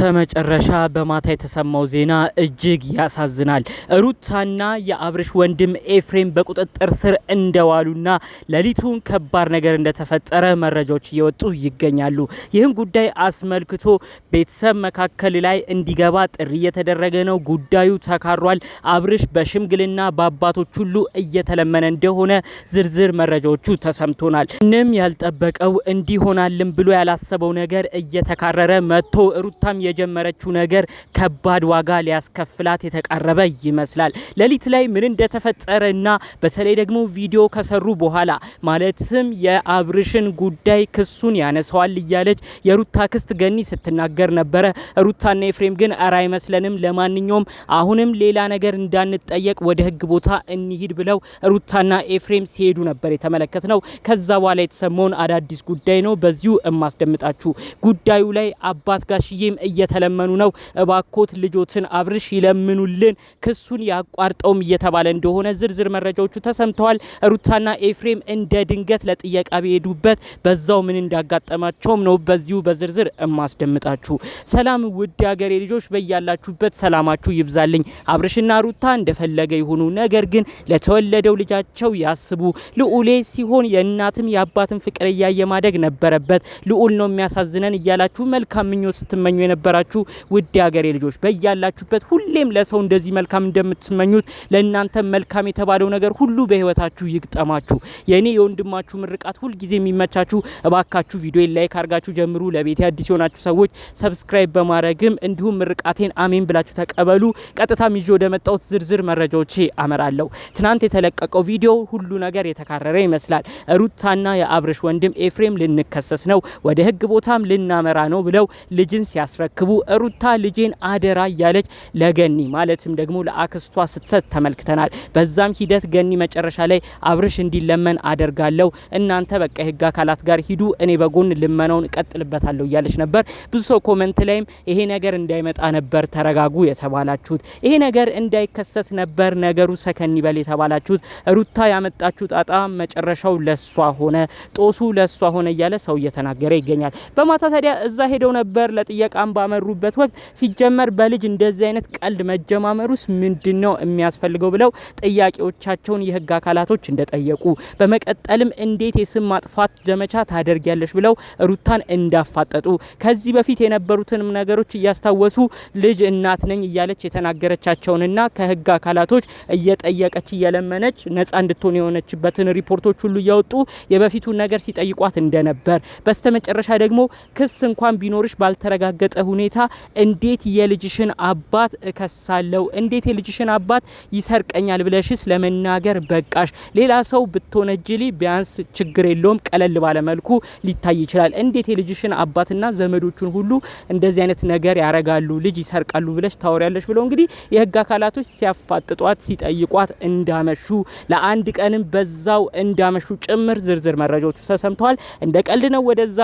በስተመጨረሻ በማታ የተሰማው ዜና እጅግ ያሳዝናል። ሩታና የአብርሽ ወንድም ኤፍሬም በቁጥጥር ስር እንደዋሉና ሌሊቱን ከባድ ነገር እንደተፈጠረ መረጃዎች እየወጡ ይገኛሉ። ይህን ጉዳይ አስመልክቶ ቤተሰብ መካከል ላይ እንዲገባ ጥሪ እየተደረገ ነው። ጉዳዩ ተካሯል። አብርሽ በሽምግልና በአባቶች ሁሉ እየተለመነ እንደሆነ ዝርዝር መረጃዎቹ ተሰምቶናል። ምንም ያልጠበቀው እንዲሆናልን ብሎ ያላሰበው ነገር እየተካረረ መጥቶ ሩታም የጀመረችው ነገር ከባድ ዋጋ ሊያስከፍላት የተቃረበ ይመስላል። ሌሊት ላይ ምን እንደተፈጠረና በተለይ ደግሞ ቪዲዮ ከሰሩ በኋላ ማለትም የአብርሽን ጉዳይ ክሱን ያነሳዋል እያለች የሩታ ክስት ገኒ ስትናገር ነበረ። ሩታና ኤፍሬም ግን አራ አይመስለንም፣ ለማንኛውም አሁንም ሌላ ነገር እንዳንጠየቅ ወደ ህግ ቦታ እንሂድ ብለው ሩታና ኤፍሬም ሲሄዱ ነበር የተመለከትነው። ከዛ በኋላ የተሰማውን አዳዲስ ጉዳይ ነው በዚሁ እማስደምጣችሁ። ጉዳዩ ላይ አባት ጋሽዬም እየተለመኑ ነው። እባኮት ልጆችን አብርሽ ይለምኑልን፣ ክሱን ያቋርጠውም እየተባለ እንደሆነ ዝርዝር መረጃዎቹ ተሰምተዋል። ሩታና ኤፍሬም እንደ ድንገት ለጥየቃ ቢሄዱበት በዛው ምን እንዳጋጠማቸውም ነው በዚሁ በዝርዝር እማስደምጣችሁ። ሰላም ውድ ሀገሬ ልጆች፣ በያላችሁበት ሰላማችሁ ይብዛልኝ። አብርሽና ሩታ እንደፈለገ ይሁኑ፣ ነገር ግን ለተወለደው ልጃቸው ያስቡ። ልዑሌ ሲሆን የእናትም የአባትም ፍቅር እያየ ማደግ ነበረበት። ልዑል ነው የሚያሳዝነን እያላችሁ መልካም ምኞት ስትመኙ የነበራችሁ ውድ ሀገሬ ልጆች በያላችሁበት ሁሌም ለሰው እንደዚህ መልካም እንደምትመኙት ለእናንተ መልካም የተባለው ነገር ሁሉ በህይወታችሁ ይግጠማችሁ። የኔ የወንድማችሁ ምርቃት ሁል ጊዜ የሚመቻችሁ እባካችሁ ቪዲዮ ላይክ አድርጋችሁ ጀምሩ። ለቤቴ አዲስ የሆናችሁ ሰዎች ሰብስክራይብ በማድረግም እንዲሁም ምርቃቴን አሜን ብላችሁ ተቀበሉ። ቀጥታም ይዤ ወደ መጣሁት ዝርዝር መረጃዎቼ አመራለሁ። ትናንት የተለቀቀው ቪዲዮ ሁሉ ነገር የተካረረ ይመስላል። ሩታና የአብርሽ ወንድም ኤፍሬም ልንከሰስ ነው፣ ወደ ህግ ቦታም ልናመራ ነው ብለው ልጅን ሲያስረክቡ ሩታ ልጄን አደራ እያለች ለገኒ ማለትም ደግሞ ለአክስቷ ስትሰጥ ተመልክተናል። በዛም ሂደት ገኒ መጨረሻ ላይ አብርሽ እንዲለመን አደርጋለሁ፣ እናንተ በቃ የህግ አካላት ጋር ሂዱ፣ እኔ በጎን ልመናውን እቀጥልበታለሁ እያለች ነበር። ብዙ ሰው ኮሜንት ላይም ይሄ ነገር እንዳይመጣ ነበር ተረጋጉ የተባላችሁት፣ ይሄ ነገር እንዳይከሰት ነበር ነገሩ ሰከን ይበል የተባላችሁት። ሩታ ያመጣችሁ ጣጣ መጨረሻው ለሷ ሆነ፣ ጦሱ ለሷ ሆነ እያለ ሰው እየተናገረ ይገኛል። በማታ ታዲያ እዛ ሄደው ነበር ለጥየቃም ባመሩበት ወቅት ሲጀመር በልጅ እንደዚህ አይነት ቀልድ መጀማመሩስ ምንድነው የሚያስፈልገው ብለው ጥያቄዎቻቸውን የህግ አካላቶች እንደጠየቁ፣ በመቀጠልም እንዴት የስም ማጥፋት ዘመቻ ታደርጊያለሽ ብለው ሩታን እንዳፋጠጡ፣ ከዚህ በፊት የነበሩትንም ነገሮች እያስታወሱ ልጅ እናት ነኝ እያለች የተናገረቻቸውንና ከህግ አካላቶች እየጠየቀች እየለመነች ነፃ እንድትሆን የሆነችበትን ሪፖርቶች ሁሉ እያወጡ የበፊቱን ነገር ሲጠይቋት እንደነበር፣ በስተመጨረሻ ደግሞ ክስ እንኳን ቢኖርሽ ባልተረጋገጠ ሁኔታ እንዴት የልጅሽን አባት እከሳለሁ፣ እንዴት የልጅሽን አባት ይሰርቀኛል ብለሽስ ለመናገር በቃሽ፣ ሌላ ሰው ብትወነጅሊ ቢያንስ ችግር የለውም ቀለል ባለ መልኩ ሊታይ ይችላል፣ እንዴት የልጅሽን አባትና ዘመዶቹን ሁሉ እንደዚህ አይነት ነገር ያረጋሉ፣ ልጅ ይሰርቃሉ ብለሽ ታወሪያለሽ ብለው እንግዲህ የህግ አካላቶች ሲያፋጥጧት ሲጠይቋት እንዳመሹ፣ ለአንድ ቀንም በዛው እንዳመሹ ጭምር ዝርዝር መረጃዎቹ ተሰምተዋል። እንደ ቀልድ ነው ወደዛ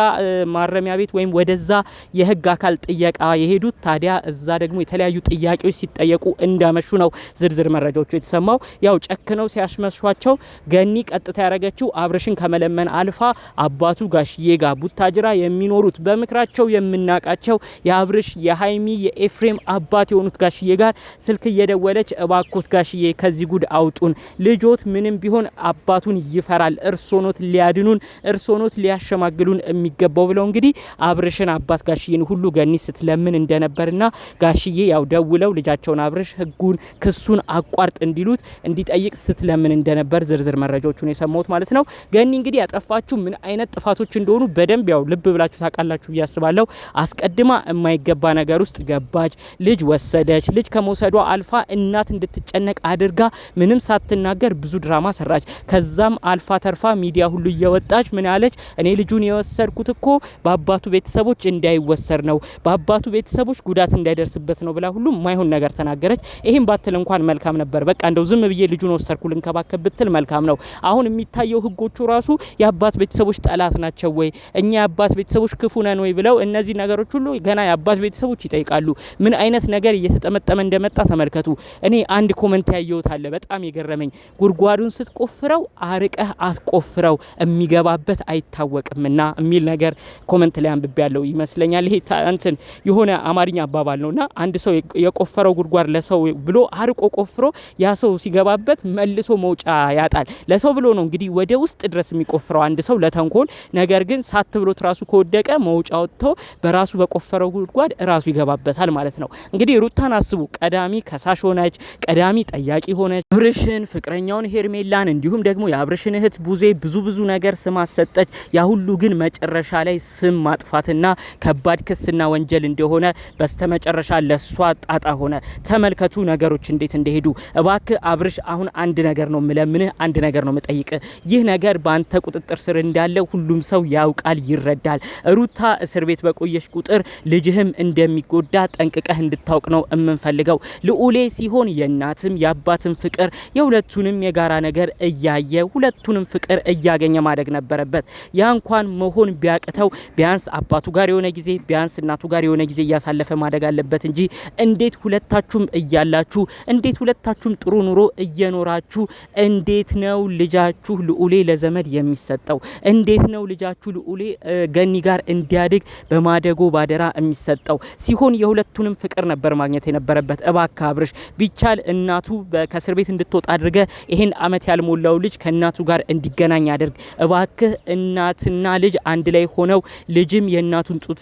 ማረሚያ ቤት ወይም ወደዛ የህግ አካል ጥየቃ የሄዱት። ታዲያ እዛ ደግሞ የተለያዩ ጥያቄዎች ሲጠየቁ እንዳመሹ ነው ዝርዝር መረጃዎቹ የተሰማው። ያው ጨክነው ሲያስመሿቸው ገኒ ቀጥታ ያረገችው አብርሽን ከመለመን አልፋ አባቱ ጋሽዬ ጋር ቡታጅራ የሚኖሩት በምክራቸው የምናቃቸው የአብርሽ የሃይሚ የኤፍሬም አባት የሆኑት ጋሽዬ ጋር ስልክ እየደወለች እባኮት ጋሽዬ ከዚህ ጉድ አውጡን፣ ልጆት ምንም ቢሆን አባቱን ይፈራል፣ እርሶኖት ሊያድኑን፣ እርሶኖት ሊያሸማግሉን የሚገባው ብለው እንግዲህ አብርሽን አባት ጋሽዬን ሁሉ ገኒ ስትለምን እንደነበርና ጋሽዬ ያው ደውለው ልጃቸውን አብርሽ ህጉን ክሱን አቋርጥ እንዲሉት እንዲጠይቅ ስትለምን እንደነበር ዝርዝር መረጃዎቹን የሰማሁት ማለት ነው። ገኒ እንግዲህ ያጠፋችሁ ምን አይነት ጥፋቶች እንደሆኑ በደንብ ያው ልብ ብላችሁ ታውቃላችሁ ብዬ አስባለሁ። አስቀድማ የማይገባ ነገር ውስጥ ገባች፣ ልጅ ወሰደች፣ ልጅ ከመውሰዷ አልፋ እናት እንድትጨነቅ አድርጋ ምንም ሳትናገር ብዙ ድራማ ሰራች። ከዛም አልፋ ተርፋ ሚዲያ ሁሉ እየወጣች ምን አለች፣ እኔ ልጁን የወሰድኩት እኮ በአባቱ ቤተሰቦች እንዳይወሰድ ነው፣ በአባቱ ቤተሰቦች ጉዳት እንዳይደርስበት ነው ብላ ሁሉ ማይሆን ነገር ተናገረች። ይሄን ባትል እንኳን መልካም ነበር። በቃ እንደው ዝም ብዬ ልጁን ወሰድኩ ልንከባከብ ብትል መልካም ነው። አሁን የሚታየው ህጎቹ ራሱ የአባት ቤተሰቦች ጠላት ናቸው ወይ እኛ የአባት ቤተሰቦች ክፉ ነን ወይ ብለው እነዚህ ነገሮች ሁሉ ገና የአባት ቤተሰቦች ይጠይቃሉ። ምን አይነት ነገር እየተጠመጠመ እንደመጣ ተመልከቱ። እኔ አንድ ኮሜንት ያየሁት አለ በጣም የገረመኝ፣ ጉድጓዱን ስትቆፍረው አርቀህ አትቆፍረው የሚገባበት አይታወቅምና የሚል ነገር ኮሜንት ላይ አንብቤ ያለው ይመስለኛል። ይሄ እንትን የሆነ አማርኛ አባባል ነውና አንድ ሰው የቆፈረው ጉድጓድ ለሰው ብሎ አርቆ ቆፍሮ ያ ሰው ሲገባበት መልሶ መውጫ ያጣል። ለሰው ብሎ ነው እንግዲህ ወደ ውስጥ ድረስ የሚቆፍረው አንድ ሰው ለተንኮል። ነገር ግን ሳት ብሎት ራሱ ከወደቀ መውጫ ወጥቶ በራሱ በቆፈረው ጉድጓድ ራሱ ይገባበታል ማለት ነው። እንግዲህ ሩታን አስቡ፣ ቀዳሚ ከሳሽ ሆነች፣ ቀዳሚ ጠያቂ ሆነች። አብርሽን ፍቅረኛውን ሄርሜላን እንዲሁም ደግሞ የአብርሽን እህት ቡዜ ብዙ ነገር ስም አሰጠች። ያ ሁሉ ግን መጨረሻ ላይ ስም ማጥፋትና ከባድ ክስና ወንጀል እንደሆነ በስተመጨረሻ ለሷ ጣጣ ሆነ። ተመልከቱ ነገሮች እንዴት እንደሄዱ። እባክህ አብርሽ አሁን አንድ ነገር ነው ምለምንህ፣ አንድ ነገር ነው መጠይቅ። ይህ ነገር በአንተ ቁጥጥር ስር እንዳለ ሁሉም ሰው ያውቃል፣ ይረዳል። ሩታ እስር ቤት በቆየሽ ቁጥር ልጅህም እንደሚጎዳ ጠንቅቀህ እንድታውቅ ነው የምንፈልገው። ልዑሌ ሲሆን የእናትም የአባትም ፍቅር የሁለቱንም የጋራ ነገር እያየ ሁለቱንም ፍቅር እያገኘ ማደግ ነበረበት። ያ እንኳን መሆን ቢያቅተው ቢያንስ አባቱ ጋር የሆነ ጊዜ ቢያንስ እናቱ ጋር የሆነ ጊዜ እያሳለፈ ማደግ አለበት እንጂ እንዴት ሁለታችሁም እያላችሁ እንዴት ሁለታችሁም ጥሩ ኑሮ እየኖራችሁ እንዴት ነው ልጃችሁ ልዑሌ ለዘመድ የሚሰጠው? እንዴት ነው ልጃችሁ ልዑሌ ገኒ ጋር እንዲያድግ በማደጎ ባደራ የሚሰጠው? ሲሆን የሁለቱንም ፍቅር ነበር ማግኘት የነበረበት። እባክህ አብርሽ ቢቻል እናቱ ከእስር ቤት እንድትወጣ አድርገ ይሄን አመት ያልሞላው ልጅ ከእናቱ ጋር እንዲገናኝ አድርግ። እባክህ እናትና ልጅ አንድ ላይ ሆነው ልጅም የእናቱን ጡት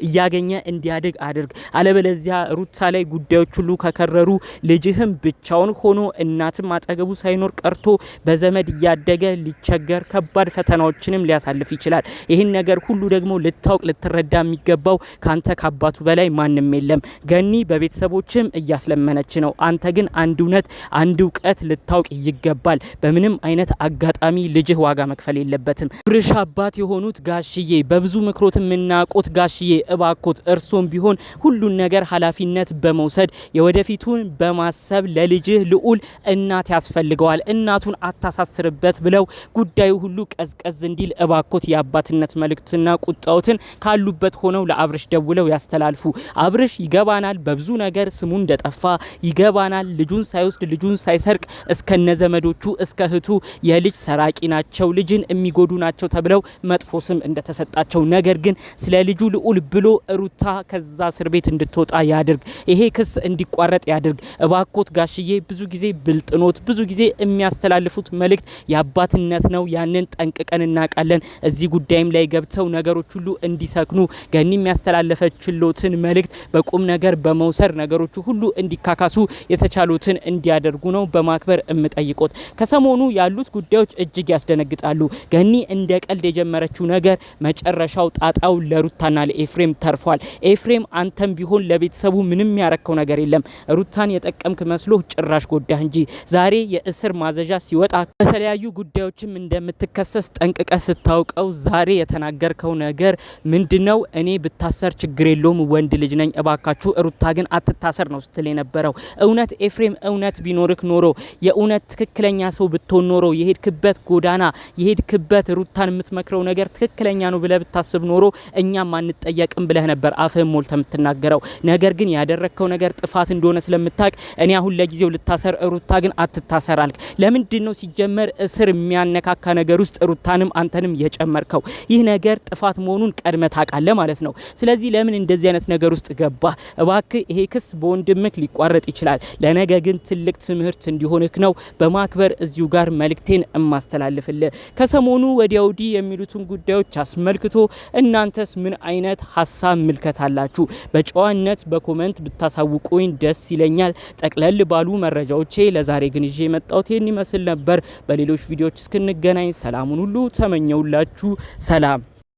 እያገኘ እንዲያድግ አድርግ። አለበለዚያ ሩታ ላይ ጉዳዮች ሁሉ ከከረሩ ልጅህም ብቻውን ሆኖ እናትም አጠገቡ ሳይኖር ቀርቶ በዘመድ እያደገ ሊቸገር ከባድ ፈተናዎችንም ሊያሳልፍ ይችላል። ይህን ነገር ሁሉ ደግሞ ልታውቅ ልትረዳ የሚገባው ካንተ ካባቱ በላይ ማንም የለም። ገኒ በቤተሰቦችም እያስለመነች ነው። አንተ ግን አንድ እውነት አንድ እውቀት ልታውቅ ይገባል። በምንም አይነት አጋጣሚ ልጅህ ዋጋ መክፈል የለበትም። ብርሽ አባት የሆኑት ጋሽዬ በብዙ ምክሮት የምናውቁት ጋሽዬ እባኮት እርሶም ቢሆን ሁሉን ነገር ኃላፊነት በመውሰድ የወደፊቱን በማሰብ ለልጅህ ልዑል እናት ያስፈልገዋል፣ እናቱን አታሳስርበት ብለው ጉዳዩ ሁሉ ቀዝቀዝ እንዲል እባኮት የአባትነት መልእክትና ቁጣውትን ካሉበት ሆነው ለአብርሽ ደውለው ያስተላልፉ። አብርሽ ይገባናል በብዙ ነገር ስሙ እንደጠፋ ይገባናል። ልጁን ሳይወስድ ልጁን ሳይሰርቅ እስከነ ዘመዶቹ እስከ እህቱ የልጅ ሰራቂ ናቸው፣ ልጅን የሚጎዱ ናቸው ተብለው መጥፎ ስም እንደተሰጣቸው፣ ነገር ግን ስለ ልጁ ልዑል ብሎ ሩታ ከዛ እስር ቤት እንድትወጣ ያድርግ። ይሄ ክስ እንዲቋረጥ ያድርግ። እባኮት ጋሽዬ ብዙ ጊዜ ብልጥኖት ብዙ ጊዜ የሚያስተላልፉት መልእክት የአባትነት ነው። ያንን ጠንቅቀን እናውቃለን። እዚህ ጉዳይም ላይ ገብተው ነገሮች ሁሉ እንዲሰክኑ ገኒ የሚያስተላልፈችሎትን መልእክት በቁም ነገር በመውሰድ ነገሮቹ ሁሉ እንዲካካሱ የተቻሉትን እንዲያደርጉ ነው በማክበር እምጠይቆት። ከሰሞኑ ያሉት ጉዳዮች እጅግ ያስደነግጣሉ። ገኒ እንደ ቀልድ የጀመረችው ነገር መጨረሻው ጣጣው ለሩታና ለኤፍሬም ተርፏል። ኤፍሬም አንተም ቢሆን ለቤተሰቡ ምንም ያረከው ነገር የለም። ሩታን የጠቀምክ መስሎ ጭራሽ ጎዳህ እንጂ። ዛሬ የእስር ማዘዣ ሲወጣ በተለያዩ ጉዳዮችም እንደምትከሰስ ጠንቅቀ ስታውቀው ዛሬ የተናገርከው ነገር ምንድነው? እኔ ብታሰር ችግር የለውም ወንድ ልጅ ነኝ፣ እባካችሁ ሩታ ግን አትታሰር ነው ስትል የነበረው። እውነት ኤፍሬም እውነት ቢኖርክ ኖሮ የእውነት ትክክለኛ ሰው ብትሆን ኖሮ የሄድክበት ጎዳና የሄድክበት ሩታን የምትመክረው ነገር ትክክለኛ ነው ብለህ ብታስብ ኖሮ እኛም አንጠየቅም ብለህ ነበር አፍህም ሞልተ የምትናገረው። ነገር ግን ያደረከው ነገር ጥፋት እንደሆነ ስለምታውቅ እኔ አሁን ለጊዜው ልታሰር ሩታ ግን አትታሰር አልክ። ለምንድን ነው ሲጀመር እስር የሚያነካካ ነገር ውስጥ ሩታንም አንተንም የጨመርከው? ይህ ነገር ጥፋት መሆኑን ቀድመ ታውቃለህ ማለት ነው። ስለዚህ ለምን እንደዚህ አይነት ነገር ውስጥ ገባ? እባክህ ይሄ ክስ በወንድምክ ሊቋረጥ ይችላል። ለነገ ግን ትልቅ ትምህርት እንዲሆንክ ነው በማክበር እዚሁ ጋር መልእክቴን እማስተላልፍልህ። ከሰሞኑ ወዲያ ወዲህ የሚሉትን ጉዳዮች አስመልክቶ እናንተስ ምን አይነት ሀሳብ ምልከት አላችሁ? በጨዋነት በኮመንት ብታሳውቁኝ ደስ ይለኛል። ጠቅለል ባሉ መረጃዎቼ ለዛሬ ግን ይዤ የመጣሁት ይህን ይመስል ነበር። በሌሎች ቪዲዮዎች እስክንገናኝ ሰላሙን ሁሉ ተመኘውላችሁ። ሰላም